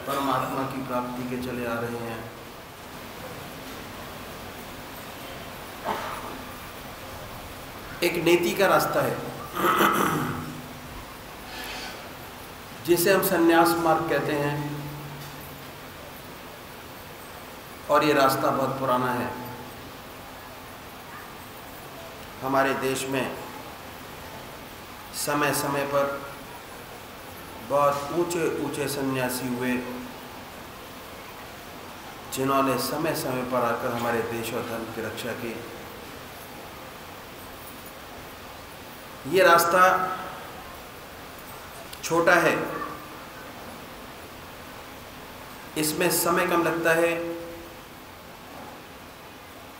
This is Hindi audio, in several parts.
परमात्मा की प्राप्ति के चले आ रहे हैं। एक नीति का रास्ता है जिसे हम संन्यास मार्ग कहते हैं, और ये रास्ता बहुत पुराना है। हमारे देश में समय समय पर बहुत ऊंचे ऊंचे सन्यासी हुए, जिन्होंने समय समय पर आकर हमारे देश और धर्म की रक्षा की। ये रास्ता छोटा है, इसमें समय कम लगता है।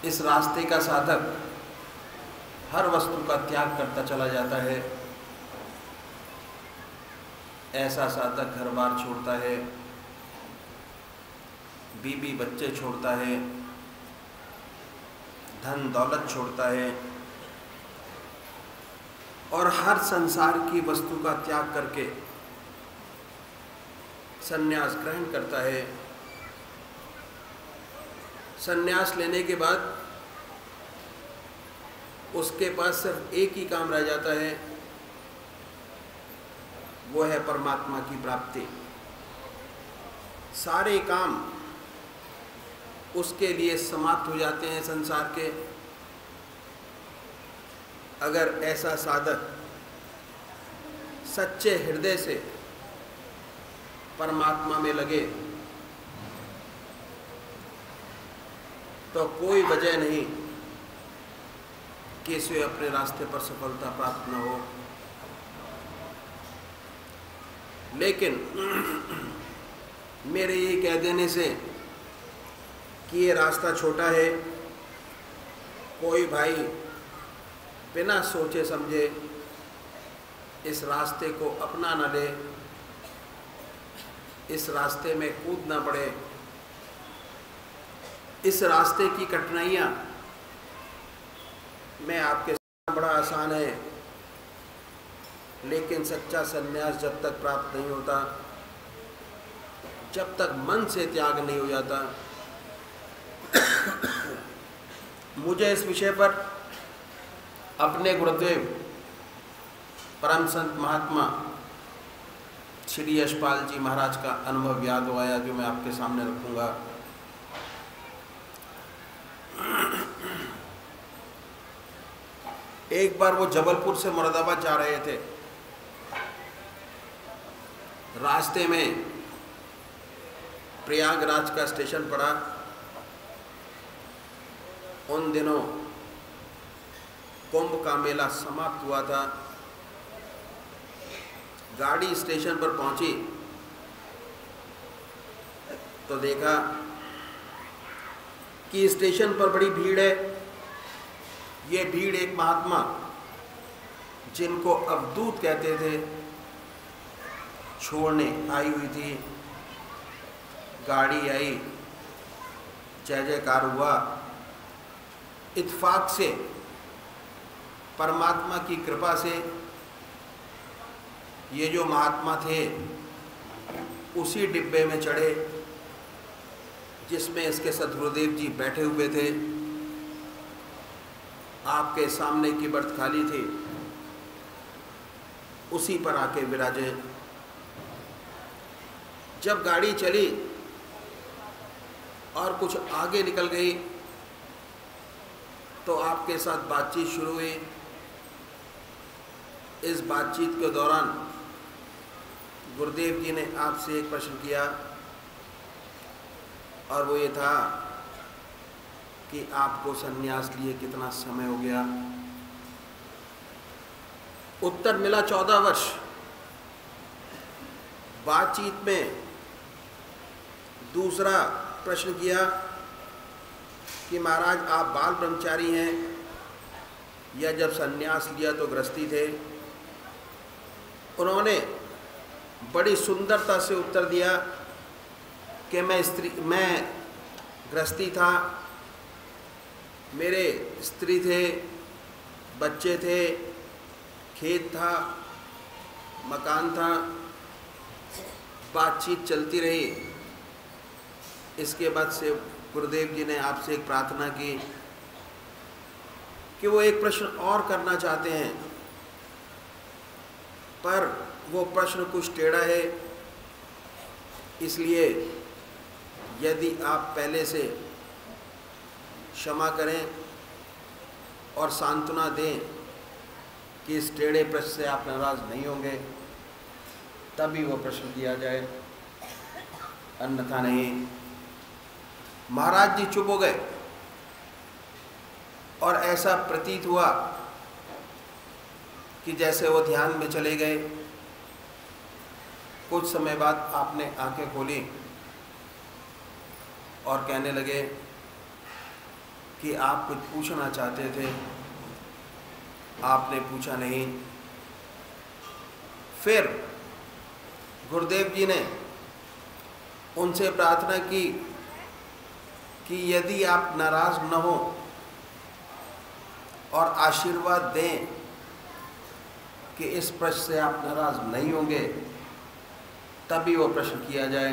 इस रास्ते का साधक हर वस्तु का त्याग करता चला जाता है। ऐसा साधक घर बार छोड़ता है, बीबी बच्चे छोड़ता है, धन दौलत छोड़ता है, और हर संसार की वस्तु का त्याग करके संन्यास ग्रहण करता है। संन्यास लेने के बाद उसके पास सिर्फ एक ही काम रह जाता है, वो है परमात्मा की प्राप्ति। सारे काम उसके लिए समाप्त हो जाते हैं संसार के। अगर ऐसा साधक सच्चे हृदय से परमात्मा में लगे तो कोई वजह नहीं कि इसे अपने रास्ते पर सफलता प्राप्त न हो। लेकिन मेरे ये कह देने से कि ये रास्ता छोटा है, कोई भाई बिना सोचे समझे इस रास्ते को अपना न ले, इस रास्ते में कूद ना पड़े। इस रास्ते की कठिनाइयाँ मैं आपके सामने बड़ा आसान है, लेकिन सच्चा संन्यास जब तक प्राप्त नहीं होता, जब तक मन से त्याग नहीं हो जाता। मुझे इस विषय पर अपने गुरुदेव परम संत महात्मा श्री यशपाल जी महाराज का अनुभव याद आया, जो मैं आपके सामने रखूंगा। एक बार वो जबलपुर से मुरादाबाद जा रहे थे। रास्ते में प्रयागराज का स्टेशन पड़ा। उन दिनों कुंभ का मेला समाप्त हुआ था। गाड़ी स्टेशन पर पहुंची तो देखा कि स्टेशन पर बड़ी भीड़ है। ये भीड़ एक महात्मा, जिनको अवधूत कहते थे, छोड़ने आई हुई थी। गाड़ी आई, जय जयकार हुआ। इत्फाक से, परमात्मा की कृपा से ये जो महात्मा थे उसी डिब्बे में चढ़े जिसमें इसके सद्गुरुदेव जी बैठे हुए थे। आपके सामने की बर्थ खाली थी, उसी पर आके विराजे। जब गाड़ी चली और कुछ आगे निकल गई तो आपके साथ बातचीत शुरू हुई। इस बातचीत के दौरान गुरुदेव जी ने आपसे एक प्रश्न किया, और वो ये था कि आपको संन्यास लिए कितना समय हो गया। उत्तर मिला 14 वर्ष। बातचीत में दूसरा प्रश्न किया कि महाराज आप बाल ब्रह्मचारी हैं या जब संन्यास लिया तो गृहस्थी थे। उन्होंने बड़ी सुंदरता से उत्तर दिया कि मैं गृहस्थी था, मेरे स्त्री थे, बच्चे थे, खेत था, मकान था। बातचीत चलती रही। इसके बाद से गुरुदेव जी ने आपसे एक प्रार्थना की कि वो एक प्रश्न और करना चाहते हैं, पर वो प्रश्न कुछ टेढ़ा है, इसलिए यदि आप पहले से क्षमा करें और सांत्वना दें कि इस टेढ़े प्रश्न से आप नाराज़ नहीं होंगे, तभी वो प्रश्न किया जाए, अन्यथा नहीं। महाराज जी चुप हो गए और ऐसा प्रतीत हुआ कि जैसे वो ध्यान में चले गए। कुछ समय बाद आपने आंखें खोली और कहने लगे कि आप कुछ पूछना चाहते थे, आपने पूछा नहीं। फिर गुरुदेव जी ने उनसे प्रार्थना की कि यदि आप नाराज़ न हो और आशीर्वाद दें कि इस प्रश्न से आप नाराज़ नहीं होंगे, तभी वो प्रश्न किया जाए,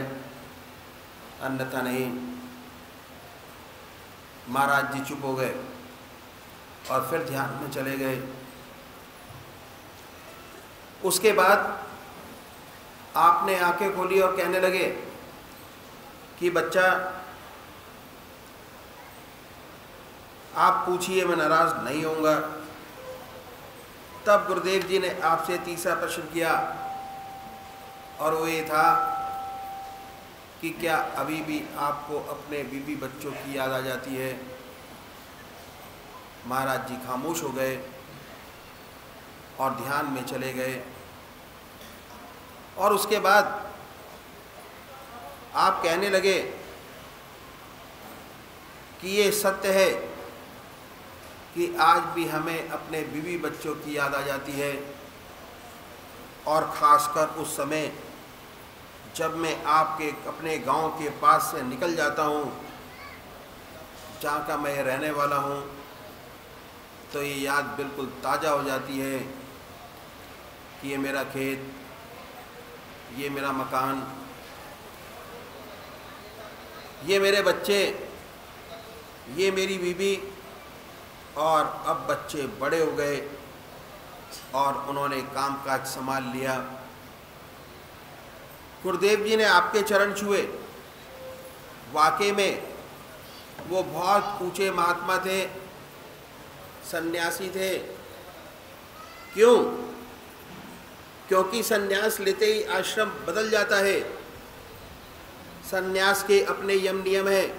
अन्यथा नहीं। महाराज जी चुप हो गए और फिर ध्यान में चले गए। उसके बाद आपने आंखें खोली और कहने लगे कि बच्चा आप पूछिए, मैं नाराज़ नहीं होऊंगा। तब गुरुदेव जी ने आपसे तीसरा प्रश्न किया और वो ये था कि क्या अभी भी आपको अपने बीवी बच्चों की याद आ जाती है? महाराज जी खामोश हो गए और ध्यान में चले गए। और उसके बाद आप कहने लगे कि ये सत्य है कि आज भी हमें अपने बीवी बच्चों की याद आ जाती है, और ख़ासकर उस समय जब मैं आपके अपने गांव के पास से निकल जाता हूं, जहाँ का मैं रहने वाला हूं, तो ये याद बिल्कुल ताज़ा हो जाती है कि ये मेरा खेत, ये मेरा मकान, ये मेरे बच्चे, ये मेरी बीवी। और अब बच्चे बड़े हो गए और उन्होंने कामकाज संभाल लिया। गुरुदेव जी ने आपके चरण छुए। वाकई में वो बहुत ऊंचे महात्मा थे, सन्यासी थे। क्यों? क्योंकि सन्यास लेते ही आश्रम बदल जाता है। सन्यास के अपने यम नियम है,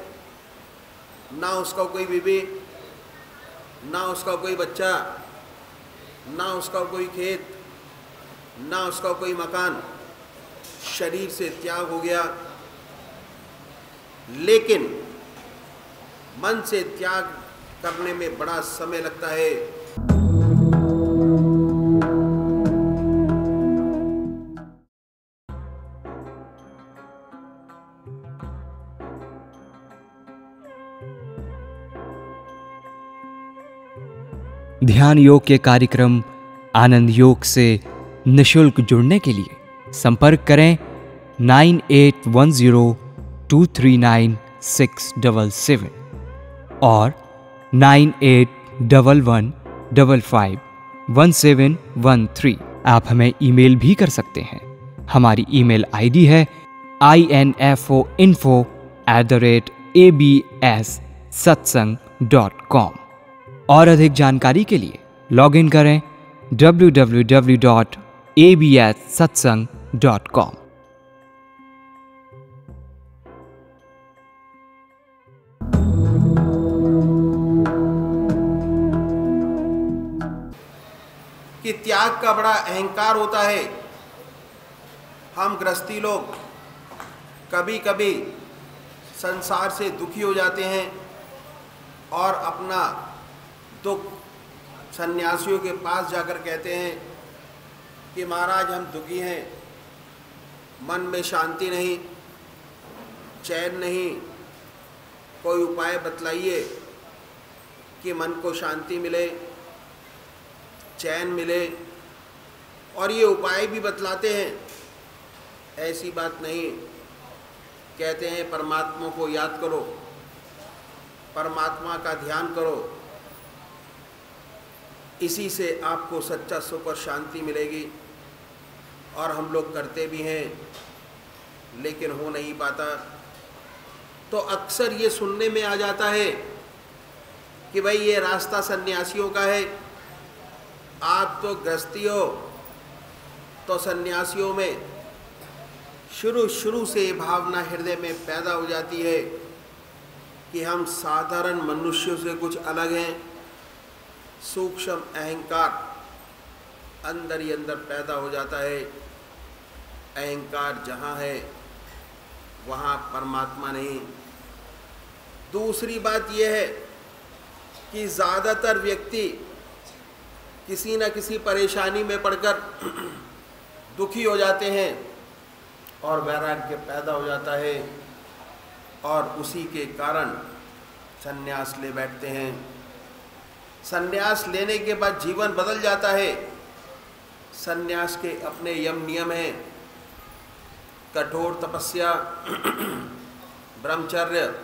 ना उसका कोई बीवी, ना उसका कोई बच्चा, ना उसका कोई खेत, ना उसका कोई मकान। शरीर से त्याग हो गया, लेकिन मन से त्याग करने में बड़ा समय लगता है। ध्यान योग के कार्यक्रम आनंद योग से निशुल्क जुड़ने के लिए संपर्क करें 9810239677 और 9811551713। आप हमें ईमेल भी कर सकते हैं। हमारी ईमेल आईडी है info@abssatsang.com। और अधिक जानकारी के लिए लॉग इन करें www.abssatsang.com। कि त्याग का बड़ा अहंकार होता है। हम गृहस्थी लोग कभी कभी संसार से दुखी हो जाते हैं और अपना दुख सन्यासियों के पास जाकर कहते हैं कि महाराज हम दुखी हैं, मन में शांति नहीं, चैन नहीं, कोई उपाय बतलाइए कि मन को शांति मिले, चैन मिले। और ये उपाय भी बतलाते हैं। ऐसी बात नहीं। कहते हैं परमात्मा को याद करो, परमात्मा का ध्यान करो, इसी से आपको सच्चा सुख और शांति मिलेगी। और हम लोग करते भी हैं लेकिन हो नहीं पाता। तो अक्सर ये सुनने में आ जाता है कि भाई ये रास्ता सन्यासियों का है, आप तो गृहस्थी हो। तो सन्यासियों में शुरू से भावना हृदय में पैदा हो जाती है कि हम साधारण मनुष्यों से कुछ अलग हैं। सूक्ष्म अहंकार अंदर ही अंदर पैदा हो जाता है। अहंकार जहाँ है वहाँ परमात्मा नहीं। दूसरी बात यह है कि ज़्यादातर व्यक्ति किसी न किसी परेशानी में पड़कर दुखी हो जाते हैं और वैराग्य पैदा हो जाता है और उसी के कारण संन्यास ले बैठते हैं। संन्यास लेने के बाद जीवन बदल जाता है। संन्यास के अपने यम नियम हैं, कठोर तपस्या, ब्रह्मचर्य,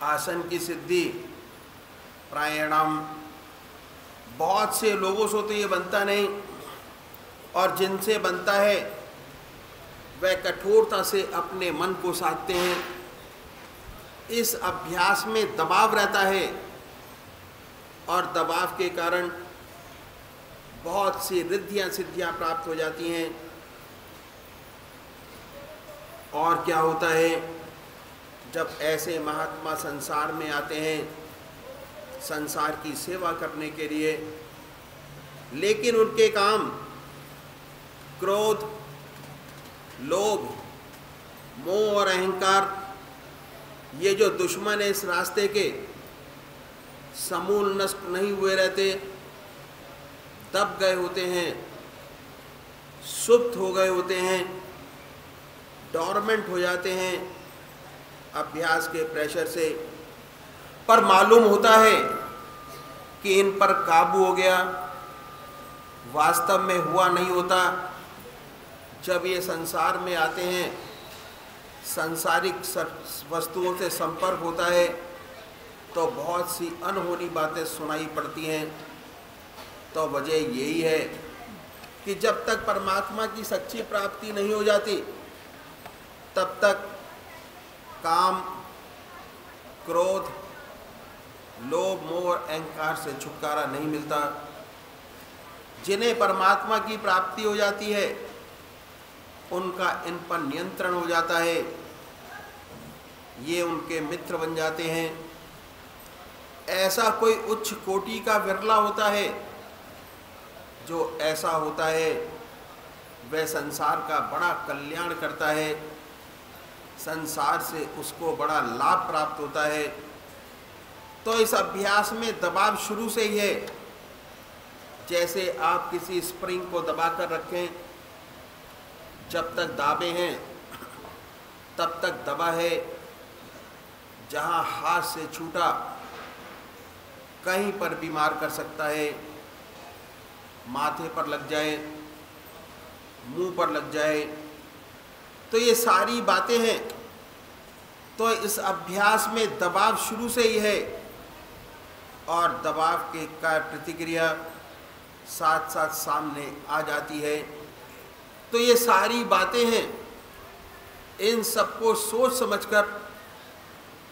आसन की सिद्धि, प्राणायाम। बहुत से लोगों से तो ये बनता नहीं, और जिनसे बनता है वह कठोरता से अपने मन को साधते हैं। इस अभ्यास में दबाव रहता है और दबाव के कारण बहुत सी रिद्धियाँ सिद्धियाँ प्राप्त हो जाती हैं। और क्या होता है, जब ऐसे महात्मा संसार में आते हैं संसार की सेवा करने के लिए, लेकिन उनके काम क्रोध, लोभ, मोह और अहंकार, ये जो दुश्मन है इस रास्ते के, समूल नष्ट नहीं हुए रहते, दब गए होते हैं, सुप्त हो गए होते हैं, डॉर्मेंट हो जाते हैं अभ्यास के प्रेशर से। पर मालूम होता है कि इन पर काबू हो गया, वास्तव में हुआ नहीं होता। जब ये संसार में आते हैं, सांसारिक वस्तुओं से संपर्क होता है तो बहुत सी अनहोनी बातें सुनाई पड़ती हैं। तो वजह यही है कि जब तक परमात्मा की सच्ची प्राप्ति नहीं हो जाती तब तक काम, क्रोध, लोभ, मोह और अहंकार से छुटकारा नहीं मिलता। जिन्हें परमात्मा की प्राप्ति हो जाती है उनका इन पर नियंत्रण हो जाता है, ये उनके मित्र बन जाते हैं। ऐसा कोई उच्च कोटि का विरला होता है जो ऐसा होता है, वह संसार का बड़ा कल्याण करता है, संसार से उसको बड़ा लाभ प्राप्त होता है। तो इस अभ्यास में दबाव शुरू से ही है। जैसे आप किसी स्प्रिंग को दबा कर रखें, जब तक दाबे हैं तब तक दबा है, जहाँ हाथ से छूटा कहीं पर बीमार कर सकता है, माथे पर लग जाए, मुंह पर लग जाए। तो ये सारी बातें हैं। तो इस अभ्यास में दबाव शुरू से ही है और दबाव के का प्रतिक्रिया साथ साथ सामने आ जाती है। तो ये सारी बातें हैं, इन सबको सोच समझकर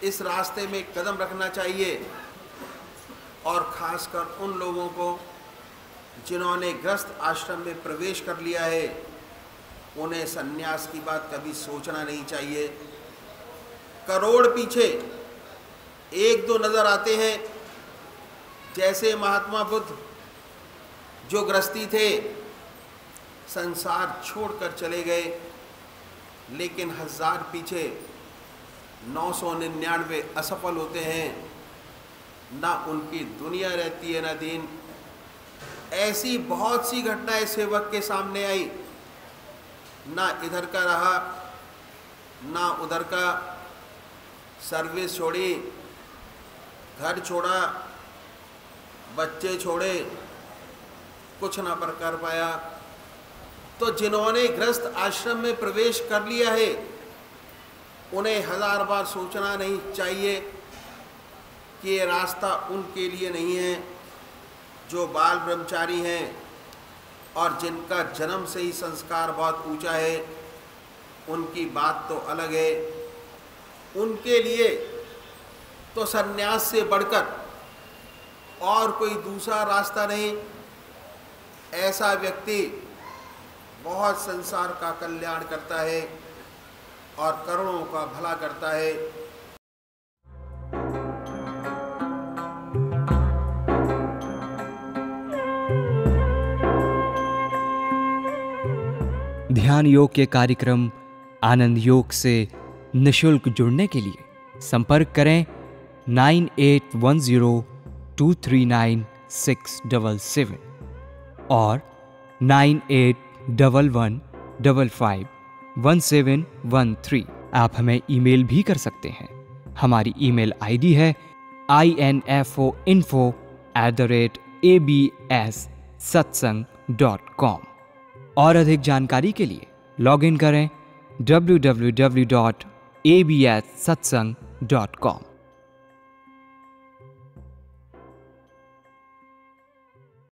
इस रास्ते में कदम रखना चाहिए। और ख़ासकर उन लोगों को जिन्होंने गृहस्थ आश्रम में प्रवेश कर लिया है, उन्हें सन्यास की बात कभी सोचना नहीं चाहिए। करोड़ पीछे एक दो नज़र आते हैं, जैसे महात्मा बुद्ध जो गृहस्थी थे, संसार छोड़कर चले गए, लेकिन 1000 पीछे 999 असफल होते हैं। ना उनकी दुनिया रहती है ना दीन। ऐसी बहुत सी घटनाएं सेवक के सामने आई, ना इधर का रहा ना उधर का। सर्विस छोड़ी, घर छोड़ा, बच्चे छोड़े, कुछ ना पर कर पाया। तो जिन्होंने गृहस्थ आश्रम में प्रवेश कर लिया है उन्हें 1000 बार सोचना नहीं चाहिए कि ये रास्ता उनके लिए नहीं है। जो बाल ब्रह्मचारी हैं और जिनका जन्म से ही संस्कार बहुत ऊंचा है, उनकी बात तो अलग है। उनके लिए तो सन्यास से बढ़कर और कोई दूसरा रास्ता नहीं। ऐसा व्यक्ति बहुत संसार का कल्याण करता है और करोड़ों का भला करता है। ध्यान योग के कार्यक्रम आनंद योग से निशुल्क जुड़ने के लिए संपर्क करें 9810239677 और 9811551713। आप हमें ईमेल भी कर सकते हैं। हमारी ईमेल आईडी है info@abssatsang.com। और अधिक जानकारी के लिए लॉग इन करें www.abssatsang.com।